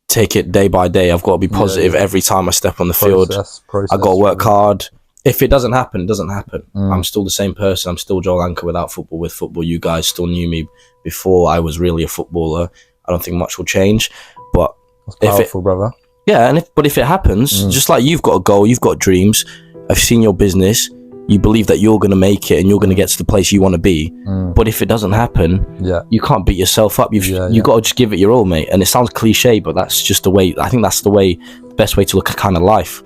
take it day by day. I've got to be positive every time I step on the field. I got to work hard. If it doesn't happen, it doesn't happen. I'm still the same person. I'm still Joel Anker without football. With football, you guys still knew me before I was really a footballer. I don't think much will change. But that's powerful, brother. Yeah, but if it happens, just like you've got a goal, you've got dreams. I've seen your business. You believe that you're going to make it and you're going to get to the place you want to be. But if it doesn't happen, you can't beat yourself up. You got to just give it your all, mate. And it sounds cliche, but that's just the way. I think that's the best way to look at kind of life.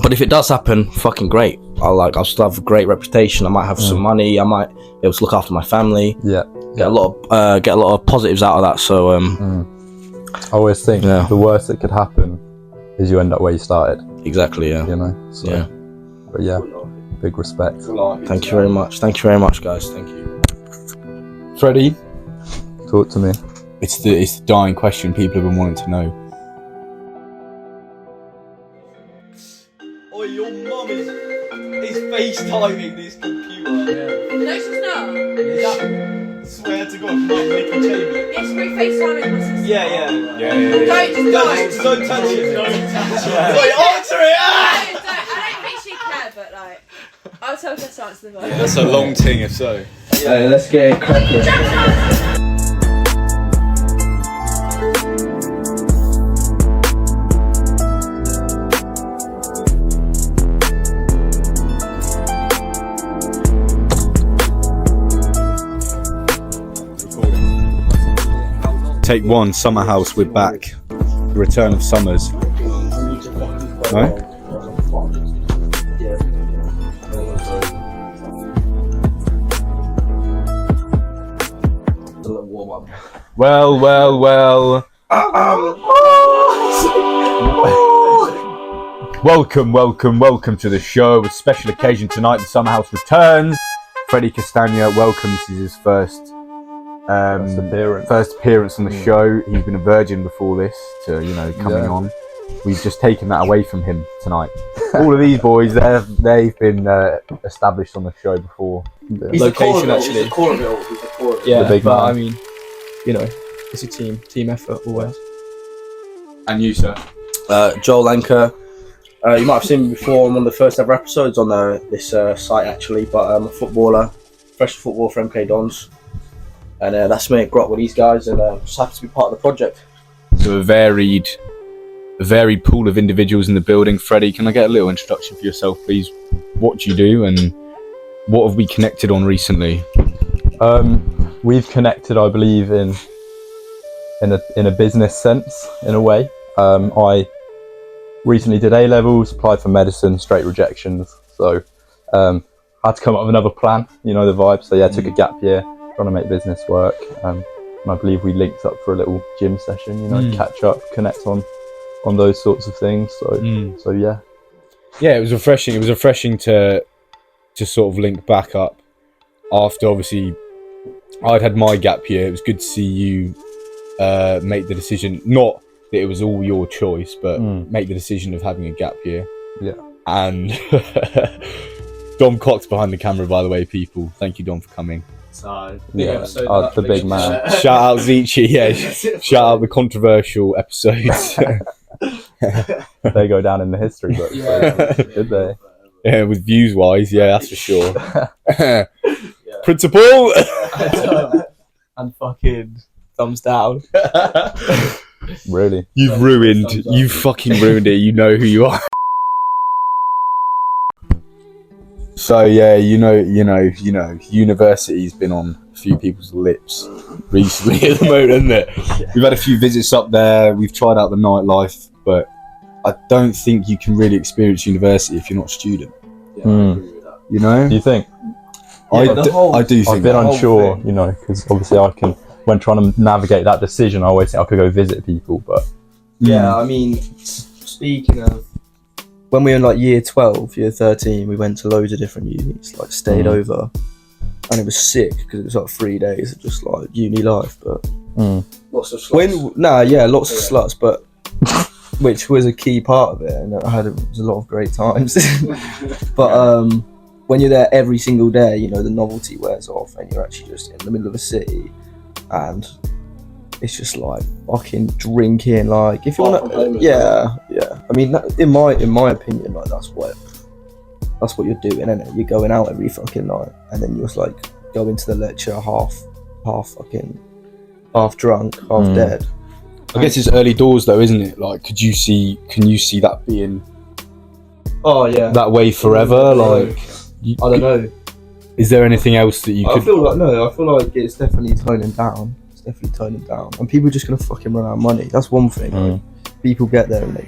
But if it does happen, fucking great. I'll still have a great reputation. I might have some money. I might be able to look after my family. Get a lot of positives out of that. So I always think the worst that could happen is you end up where you started. Exactly. Yeah. You know. So, but yeah, big respect. Thank you very much. Thank you very much, guys. Thank you. Freddie, talk to me. It's the dying question people have been wanting to know. Oh, your mum is FaceTiming this computer. No, she's not. Swear to God, Mum, Nicky Jamie. Yes, we're FaceTiming my sister. Yeah. Don't touch it. Don't touch it. Wait, answer it! I don't think she'd care, but like, I'll tell her to answer the phone. That's a long thing, if so. Yeah, let's get it cracking. Take one, Summerhouse, we're back. The return of Summers. No? Well. Welcome to the show. A special occasion tonight. The Summerhouse returns. Freddie Castagna, welcome. This is his first appearance on the show. He's been a virgin before this to, coming on. We've just taken that away from him tonight. All of these boys, they've been established on the show before. He's location actually. He's the core of it all. Yeah, the big but man. I mean, it's a team effort always. And you, sir? Joel Anker. You might have seen me before on one of the first ever episodes on this site actually, but I'm a footballer, fresh football for MK Dons. And that's me, grew up with these guys, and just happy to be part of the project. So a varied pool of individuals in the building. Freddie, can I get a little introduction for yourself, please? What do you do, and what have we connected on recently? We've connected, I believe, in a business sense, in a way. I recently did A-levels, applied for medicine, straight rejections. So had to come up with another plan, the vibe. So took a gap year, trying to make business work. And I believe we linked up for a little gym session, catch up, connect on those sorts of things. So yeah. Yeah, it was refreshing. It was refreshing to sort of link back up after, obviously, I'd had my gap year. It was good to see you make the decision, not that it was all your choice, but make the decision of having a gap year. Yeah. And Dom Cox behind the camera, by the way, people. Thank you, Dom, for coming. The big man. Shout out Zichi, shout out the controversial episodes. They go down in the history books. Did they? Yeah, with views wise, that's for sure. Principal and fucking thumbs down. Really? You've fucking ruined it. You know who you are. So university's been on a few people's lips recently at the moment, isn't it? We've had a few visits up there. We've tried out the nightlife, but I don't think you can really experience university if you're not a student. Yeah, I agree with that. Do you think? I do think. I've been unsure, because obviously when trying to navigate that decision, I always think I could go visit people, but yeah, I mean, speaking of, when we were in like year 12, year 13, we went to loads of different unis, like stayed over, and it was sick because it was like 3 days of just like uni life. But lots of sluts. Lots of sluts, but which was a key part of it, and it was a lot of great times. But when you're there every single day, the novelty wears off, and you're actually just in the middle of a city, and it's just like fucking drinking. Like if you want to, yeah. I mean, in my opinion, like that's what you're doing, isn't it? You're going out every fucking night, and then you're just like go into the lecture half drunk, half dead. I guess it's early doors though, isn't it? Like, can you see that being that way forever? Like, I don't know. Is there anything else that you could? I feel like it's definitely toning down. And people are just gonna fucking run out of money. That's one thing. Like, people get there and they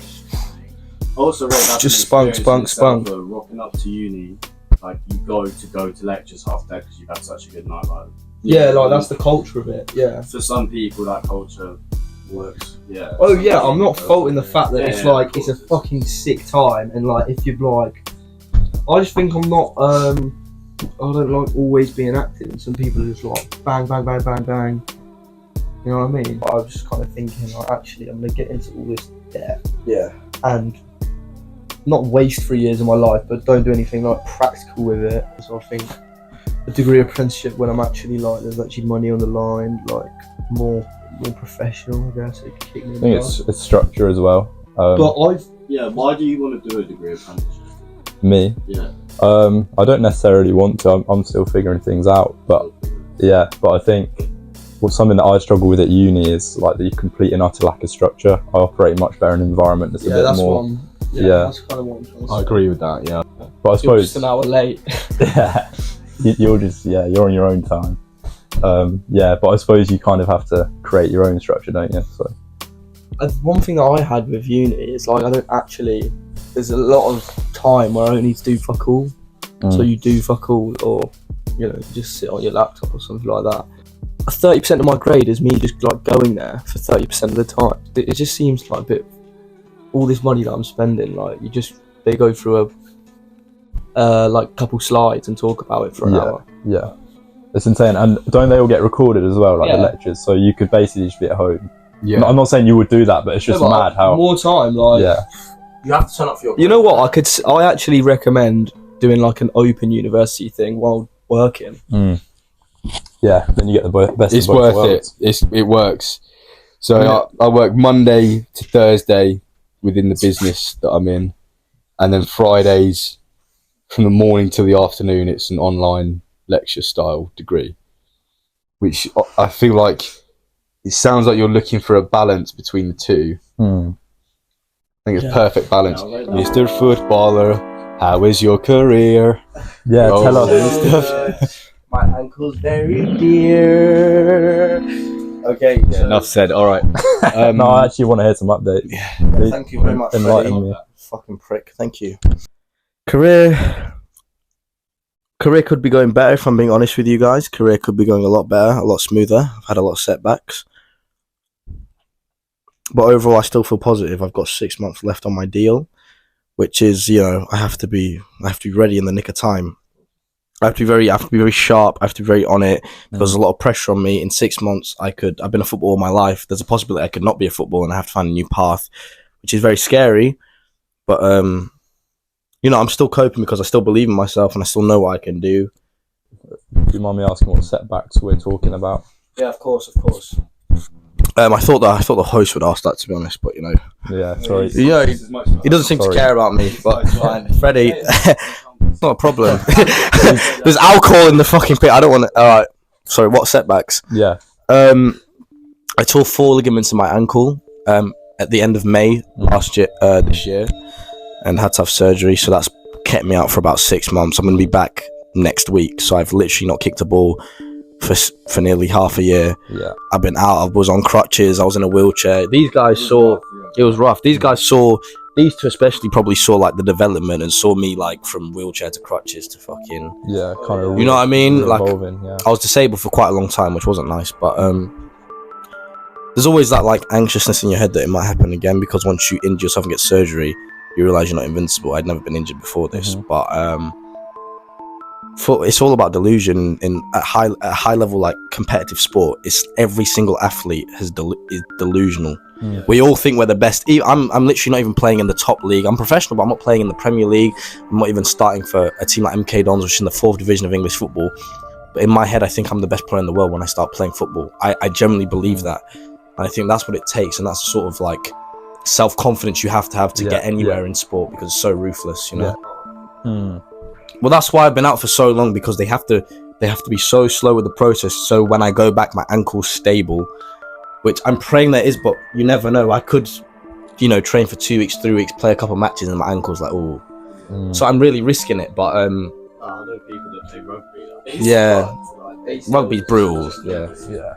also read that's just spunk. Rocking up to uni, like you go to lectures half dead because you've had such a good night. Like, like that's the culture of it. Yeah. For some people, that culture works. Yeah. Oh yeah, I'm not faulting the fact that it's like it's a fucking sick time, and like if you're like, I just think I'm not. I don't like always being active, and some people are just like bang, bang, bang, bang, bang. You know what I mean? But I was just kind of thinking, like, actually, I'm gonna get into all this debt. Yeah. And not waste 3 years of my life, but don't do anything like practical with it. So I think a degree apprenticeship when I'm actually like, there's actually money on the line, like more professional, I guess. It could kick me. I think it's structure as well. But why do you want to do a degree apprenticeship? Me? Yeah. I don't necessarily want to. I'm still figuring things out, but I think something that I struggle with at uni is like the complete and utter lack of structure. I operate much better in an environment that's a bit more. That's kind of what I'm trying to say. I agree with that. Yeah. But I suppose you're just an hour late. Yeah. You're on your own time. But I suppose you kind of have to create your own structure, don't you? So. One thing that I had with uni is like there's a lot of time where I don't need to do fuck all. So you do fuck all, or you just sit on your laptop or something like that. 30% of my grade is me just like going there for 30% of the time. It just seems like a bit. All this money that I'm spending, like they go through a like couple slides and talk about it for an hour. Yeah, it's insane. And don't they all get recorded as well, like the lectures? So you could basically just be at home. Yeah, I'm not saying you would do that, but it's just mad how more time. Like, you have to turn up for your. You know what? I actually recommend doing like an open university thing while working. Yeah, then you get the best. It's of both worth worlds. it works. So I work Monday to Thursday within the business that I'm in, and then Fridays from the morning till the afternoon it's an online lecture style degree, which I feel like it sounds like you're looking for a balance between the two. I think it's perfect balance. Mr. Footballer, how is your career? Yeah, tell us. My ankle's very dear. Okay, enough said. All right. No, I actually want to hear some updates. Thank you very much, Enlighten Freddie. me. Fucking prick. Thank you. Career could be going better if I'm being honest with you guys. Career could be going a lot better, a lot smoother. I've had a lot of setbacks. But overall, I still feel positive. I've got 6 months left on my deal, which is, I have to be ready in the nick of time. I have to be very sharp. I have to be very on it. There's a lot of pressure on me. In 6 months, I've been a footballer all my life. There's a possibility I could not be a footballer and I have to find a new path, which is very scary. But, I'm still coping because I still believe in myself and I still know what I can do. Do you mind me asking what setbacks we're talking about? Yeah, of course. I thought the host would ask that, to be honest, but Yeah, sorry. he doesn't seem to care about me, but fine. Freddie, it's not a problem. There's alcohol in the fucking pit. I don't want to. All right, sorry. What setbacks? Yeah. I tore 4 ligaments in my ankle at the end of May this year, and had to have surgery. So that's kept me out for about 6 months. I'm going to be back next week, so I've literally not kicked a ball for nearly half a year. Yeah, I've been out. I was on crutches. I was in a wheelchair. These guys it was rough. These two especially probably saw like the development and saw me like from wheelchair to crutches to fucking kind of. You know what I mean? Like yeah. I was disabled for quite a long time, which wasn't nice. But there's always that like anxiousness in your head that it might happen again, because once you injure yourself and get surgery, you realize you're not invincible. I'd never been injured before this, but it's all about delusion in a high level, like competitive sport. It's every single athlete is delusional. We all think we're the best. I'm literally not even playing in the top league. I'm professional, but I'm not playing in the Premier League. I'm not even starting for a team like MK Dons, which is in the 4th division of English football. But in my head, I think I'm the best player in the world when I start playing football. I genuinely believe that. And I think that's what it takes, and that's the sort of like self-confidence you have to get anywhere in sport, because it's so ruthless, you know. Well, that's why I've been out for so long, because they have to be so slow with the process, so when I go back my ankle's stable, which I'm praying there is, but you never know. I could, you know, train for 2 weeks, 3 weeks, play a couple matches, and my ankle's like, oh. So I'm really risking it, but I know people that play rugby. Yeah, rugby's brutal. Yeah.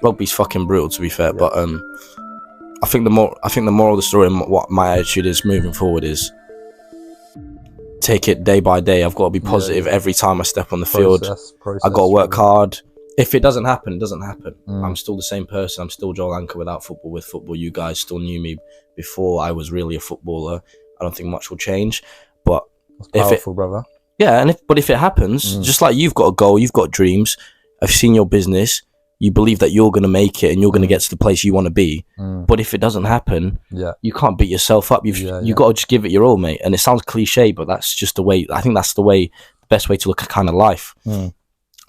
Rugby's fucking brutal, to be fair. But I think the moral of the story and what my attitude is moving forward is take it day by day. I've got to be positive every time I step on the field. I got to work hard. If it doesn't happen, it doesn't happen. I'm still the same person. I'm still Joel Anker without football, with football. You guys still knew me before I was really a footballer. I don't think much will change. But That's powerful, brother. Yeah, but if it happens, just like you've got a goal, you've got dreams. I've seen your business. You believe that you're going to make it and you're going to get to the place you want to be. But if it doesn't happen, you can't beat yourself up. You've got to just give it your all, mate. And it sounds cliche, but that's just the way. I think that's the best way to look at kind of life.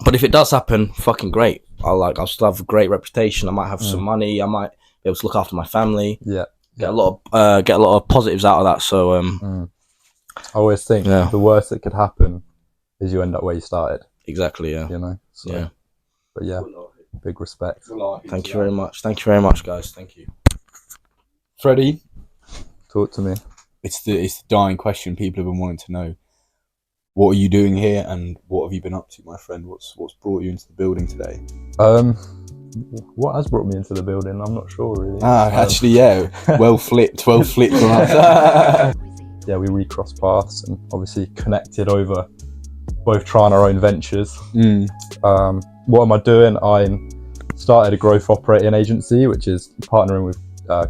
But if it does happen, fucking great. I'll still have a great reputation. I might have some money. I might be able to look after my family. Get a lot of positives out of that. So I always think the worst that could happen is you end up where you started. Exactly. Yeah. You know. So, But yeah, big respect. Thank you very much. Thank you very much, guys. Thank you. Freddie, talk to me. It's the dying question people have been wanting to know. What are you doing here, and what have you been up to, my friend? What's brought you into the building today? What has brought me into the building? I'm not sure really. Actually, yeah. Well flipped from us. Yeah, we recrossed paths and obviously connected over both trying our own ventures. What am I doing? I started a growth operating agency, which is partnering with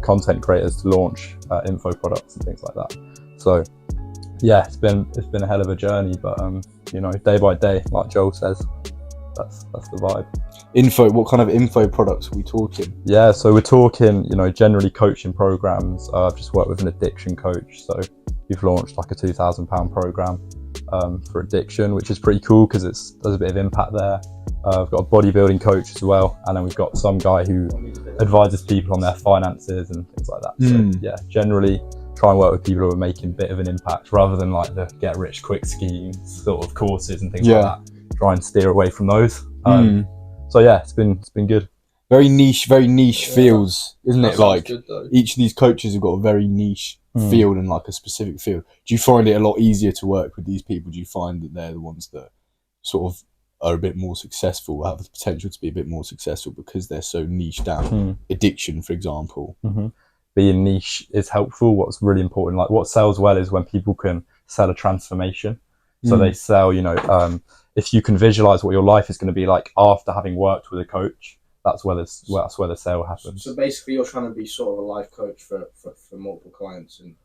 content creators to launch info products and things like that. So yeah, it's been a hell of a journey, but you know, day by day, like Joel says, that's the vibe. Info, what kind of info products are we talking? Yeah, so we're talking, you know, generally coaching programs. I've just worked with an addiction coach, so we've launched like a £2,000 program for addiction, which is pretty cool because there's a bit of impact there. I've got a bodybuilding coach as well, and then we've got some guy who advises people on their finances and things like that. So yeah, generally try and work with people who are making a bit of an impact rather than like the get rich quick schemes sort of courses and things like that. Try and steer away from those. So yeah, it's been good. Very niche fields, isn't it? Like good, each of these coaches have got a very niche field and like a specific field. Do you find it a lot easier to work with these people? Do you find that they're the ones that sort of are a bit more successful, have the potential to be a bit more successful because they're so niche down? Addiction, for example. Being niche is helpful. What's really important, like what sells well, is when people can sell a transformation. So they sell, you know, if you can visualize what your life is going to be like after having worked with a coach, that's where the sale happens. So basically, you're trying to be sort of a life coach for multiple clients. And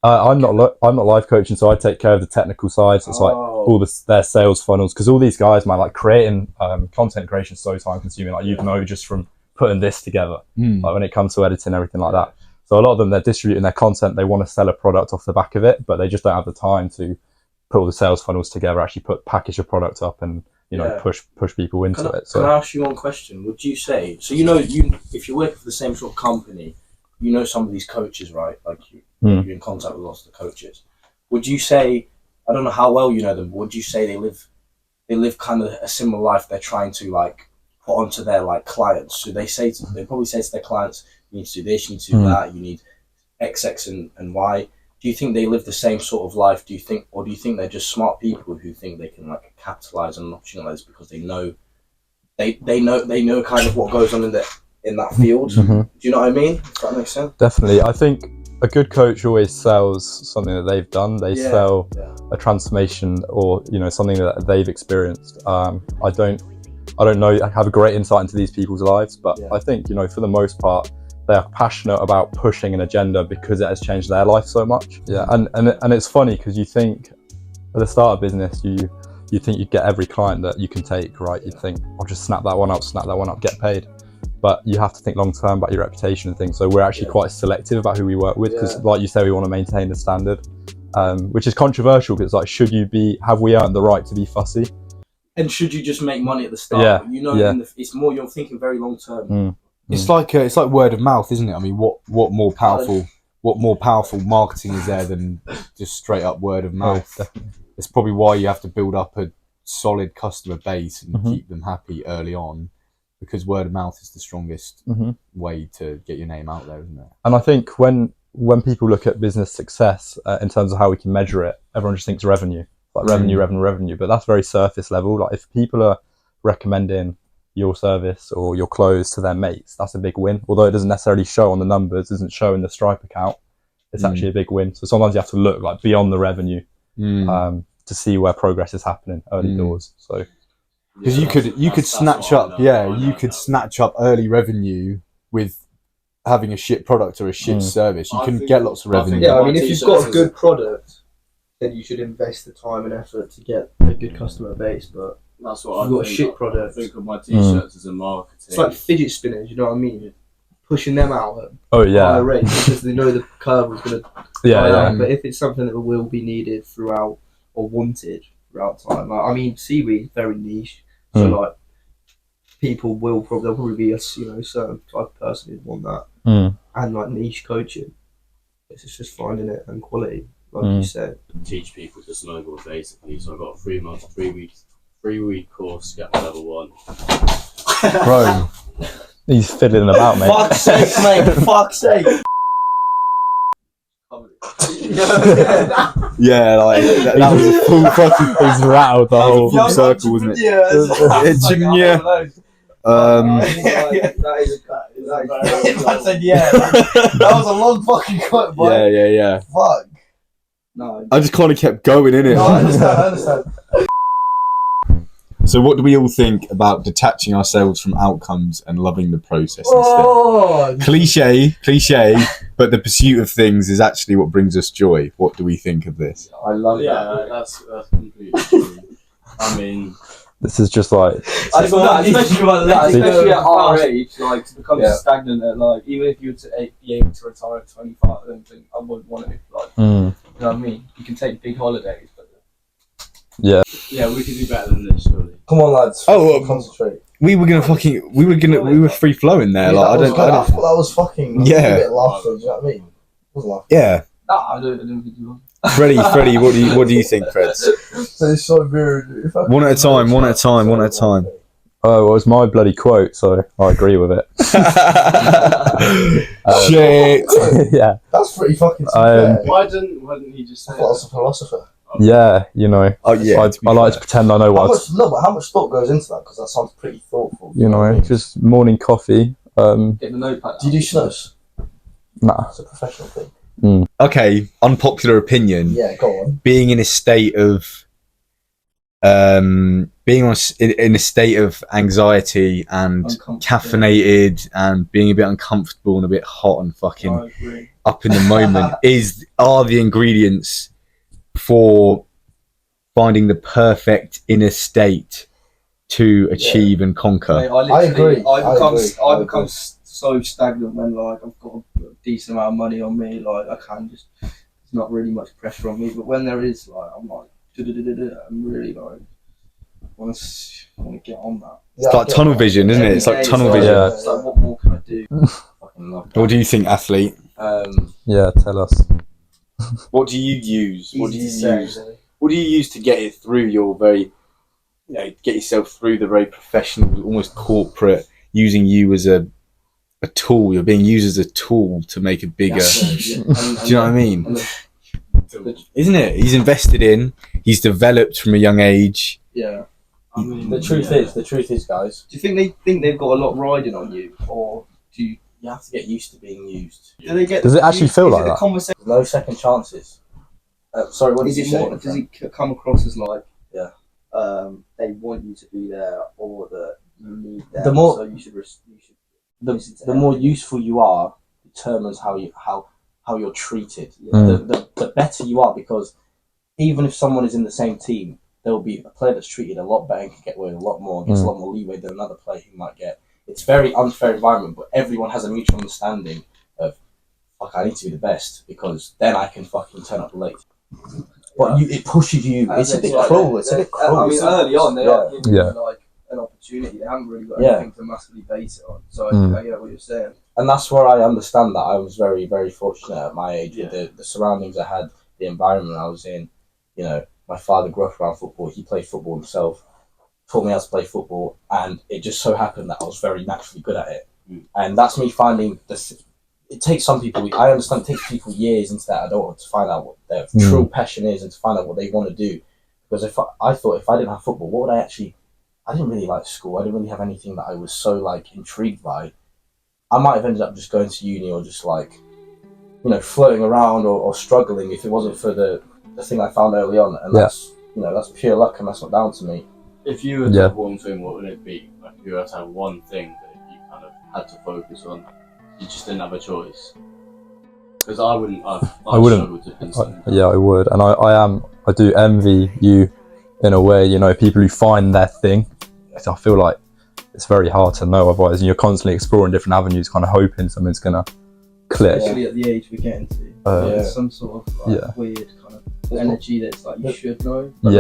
I'm not life coaching, so I take care of the technical side. So it's like all their sales funnels, because all these guys, man, like creating content creation is so time consuming. Like, you know, just from putting this together, like when it comes to editing and everything like that. So a lot of them, they're distributing their content. They want to sell a product off the back of it, but they just don't have the time to put all the sales funnels together, actually package a product up and, you know, push people into it. So can I ask you one question? Would you say, so you know, if you're working for the same sort of company, you know some of these coaches, right? Like you're in contact with lots of the coaches. Would you say, I don't know how well you know them, but would you say they live kind of a similar life they're trying to like put onto their like clients? So they probably say to their clients, you need to do this, you need to do that, you need X, and Y. Do you think they live the same sort of life? Do you think they're just smart people who think they can like capitalize on an opportunity like this because they know kind of what goes on in that field? Do you know what I mean? Does that make sense? Definitely. I think a good coach always sells something that they've done. They sell a transformation, or, you know, something that they've experienced. I don't know. I have a great insight into these people's lives, but I think, you know, for the most part, they are passionate about pushing an agenda because it has changed their life so much. Yeah, and it's funny because you think at the start of business, you think you'd get every client that you can take, right? You'd think, I'll just snap that one up, get paid. But you have to think long term about your reputation and things. So we're actually quite selective about who we work with because, like you say, we want to maintain the standard, which is controversial because, like, have we earned the right to be fussy? And should you just make money at the start? You know, it's more you're thinking very long term. it's like word of mouth, isn't it? I mean, what more powerful marketing is there than just straight up word of mouth? It's probably why you have to build up a solid customer base and keep them happy early on, because word of mouth is the strongest way to get your name out there, isn't it? And I think when people look at business success in terms of how we can measure it, everyone just thinks revenue, like revenue, but that's very surface level. Like if people are recommending your service or your clothes to their mates, that's a big win. Although it doesn't necessarily show on the numbers, doesn't show in the Stripe account, it's actually a big win. So sometimes you have to look like beyond the revenue to see where progress is happening early doors. So because you could snatch up early revenue with having a shit product or a shit service. You can get lots of revenue. Yeah, I mean, if you've got a good product, then you should invest the time and effort to get a good customer base. But that's what you've got a shit product. I think of my t-shirts as a marketing. It's like fidget spinners, you know what I mean? You're pushing them out at higher rate because they know the curve is going to out. But if it's something that will be needed throughout or wanted throughout time, like, I mean, seaweed is very niche, so like people will probably be a certain type of person who'd want that, and like niche coaching. It's just finding it and quality, like you said. Teach people to snowboard basically. So I got a 3-week course to get my level 1. Bro, he's fiddling about, mate. Fuck's sake, mate! Fuck's sake! Yeah, like that was a full fucking. He's rattled the whole full circle, wasn't it? Yeah. I said yeah. That was a long fucking quote, boy. Yeah. Fuck. No. I just kind of kept going in it. No, I understand. So, what do we all think about detaching ourselves from outcomes and loving the process instead? Cliche, but the pursuit of things is actually what brings us joy. What do we think of this? I love that. Yeah, that's completely true. I mean, this is just like, especially at our age, like to become stagnant at like, even if you were to be able to retire at 25, I don't think I would want it. Like, you know what I mean? You can take big holidays, but yeah, we could do better than this, surely. Come on, lads. Concentrate. We were free flowing there. Yeah, like that was fucking. Yeah. A bit laughing. Do you know what I mean? I was laughing. Yeah. Nah, I don't think you will. Freddie, what do you think, Fred? So it's so weird. One at a time. oh, well, it's my bloody quote, so I agree with it. Shit. Yeah. That's pretty fucking Why didn't he just say I thought I was a philosopher. Yeah, you know. Oh yeah. I like to pretend I know what. But how much thought goes into that? Because that sounds pretty thoughtful. You know, just morning coffee. Get the notepad. Do you do snus? Nah. It's a professional thing. Okay, unpopular opinion. Yeah, go on. Being in a state of, in a state of anxiety and caffeinated and being a bit uncomfortable and a bit hot and fucking up in the moment are the ingredients for finding the perfect inner state to achieve and conquer. Mate, I agree. I become so stagnant when like I've got a decent amount of money on me. Like I can just, there's not really much pressure on me. But when there is, like I'm like, I'm really like, I want to get on that. It's like tunnel vision, isn't it? It's like tunnel vision. It's like, what more can I do? Fucking love that. What do you think, athlete? Yeah, tell us. What do you use? What do you use? What do you use to get it through your very, get yourself through the very professional, almost corporate, using you as a tool. You're being used as a tool to make a bigger. Do you know what I mean? Isn't it? He's invested in. He's developed from a young age. Yeah. I mean, the truth is, guys. Do you think they've got a lot riding on you, or do you? You have to get used to being used. Does it actually feel like that? No second chances. Sorry, what did you say? Does it come across as like, they want you to be there, or that you need them? The so you should. The more useful you are determines how you're treated. The better you are, because even if someone is in the same team, there will be a player that's treated a lot better and can get away with a lot more, gets a lot more leeway than another player who might get. It's a very unfair environment, but everyone has a mutual understanding of, fuck, I need to be the best because then I can fucking turn up late. But it pushes you. It's a bit cruel. It's a bit cruel. I mean, early on they are giving you like an opportunity. They haven't really got Yeah. anything to massively base it on. So I get what you're saying. And that's where I understand that. I was very, very fortunate at my age Yeah. with the surroundings I had, the environment I was in. You know, my father grew up around football. He played football himself, taught me how to play football, and it just so happened that I was very naturally good at it. And that's me finding this. It takes some people. I understand it takes people years into that adulthood to find out what their true passion is and to find out what they want to do. Because I thought if I didn't have football, what would I actually? I didn't really like school. I didn't really have anything that I was so like intrigued by. I might have ended up just going to uni or just like, you know, floating around or struggling if it wasn't for the thing I found early on. And that's, you know, that's pure luck and that's not down to me. If you were to have one thing, what would it be? Like if you were to have one thing that you kind of had to focus on, you just didn't have a choice. Because I wouldn't. I wouldn't. To pin something down. Yeah, I would, and I do envy you in a way. You know, people who find their thing. I feel like it's very hard to know otherwise, and you're constantly exploring different avenues, kind of hoping something's gonna click. Especially at the age we're getting to. There's some sort of like weird kind of energy that's like you should know. But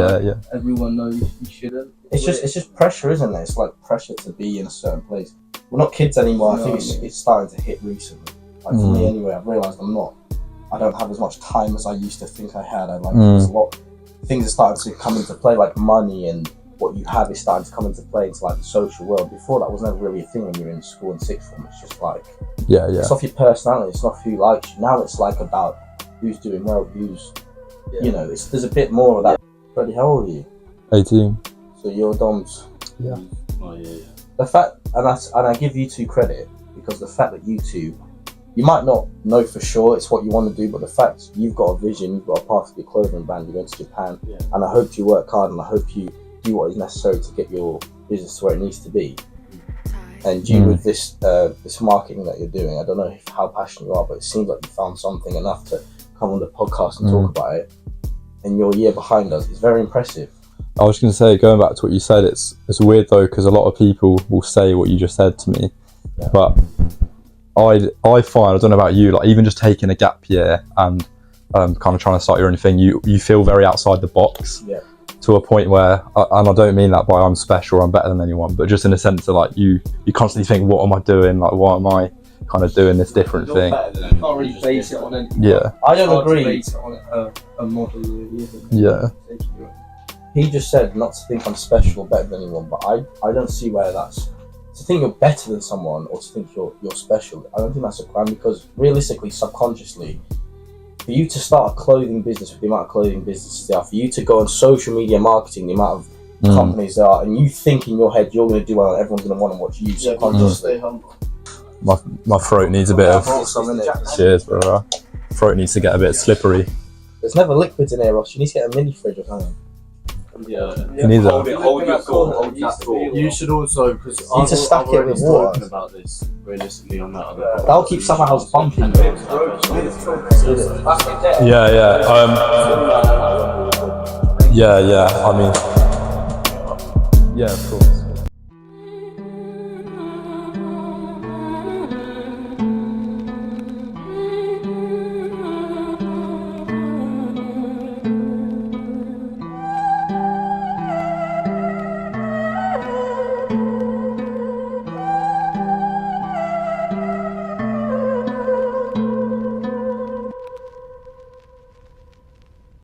everyone knows you shouldn't. It's just pressure, isn't it? It's like pressure to be in a certain place. We're not kids anymore. I think it's starting to hit recently. Like for me anyway, I've realised I don't have as much time as I used to think I had. There's a lot things are starting to come into play, like money and what you have is starting to come into play into like the social world. Before that was never really a thing when you were in school in sixth form. It's just like it's off your personality, it's not who likes you. Now it's like about who's doing well, who's you know, there's a bit more of that. Freddie, how old are you? 18. So you're Dom's. Yeah. Oh yeah. The fact, and I give you two credit because the fact that you two, you might not know for sure it's what you want to do, but the fact you've got a vision, you've got a path for your clothing brand, you're going to Japan, and I hope you work hard and I hope you do what is necessary to get your business to where it needs to be. And you with this marketing that you're doing, I don't know how passionate you are, but it seems like you found something enough to come on the podcast and talk about it. And your year behind us is very impressive. I was going to say, going back to what you said, it's weird though, because a lot of people will say what you just said to me, but I find, I don't know about you, like even just taking a gap year and kind of trying to start your own thing, you feel very outside the box to a point where, and I don't mean that by I'm special or I'm better than anyone, but just in a sense of like you constantly think, what am I doing? Like, why am I kind of doing this different thing? You can't really base it on anything. I don't agree. Base it on a model. He just said not to think I'm special or better than anyone, but I don't see where that's to think you're better than someone or to think you're special. I don't think that's a crime, because realistically, subconsciously, for you to start a clothing business with the amount of clothing businesses there are, for you to go on social media marketing, the amount of companies there are, and you think in your head you're going to do well and everyone's going to want to watch you subconsciously. My throat needs a bit of cheers, bro. Throat needs to get a bit slippery. There's never liquids in here, Ross. You need to get a mini fridge or something. You need Hold that. your thought. You should also, because You need to stack it with water. spoken about this realistically on that other That'll keep Summerhouse bumping. Yeah. I mean, yeah, of course.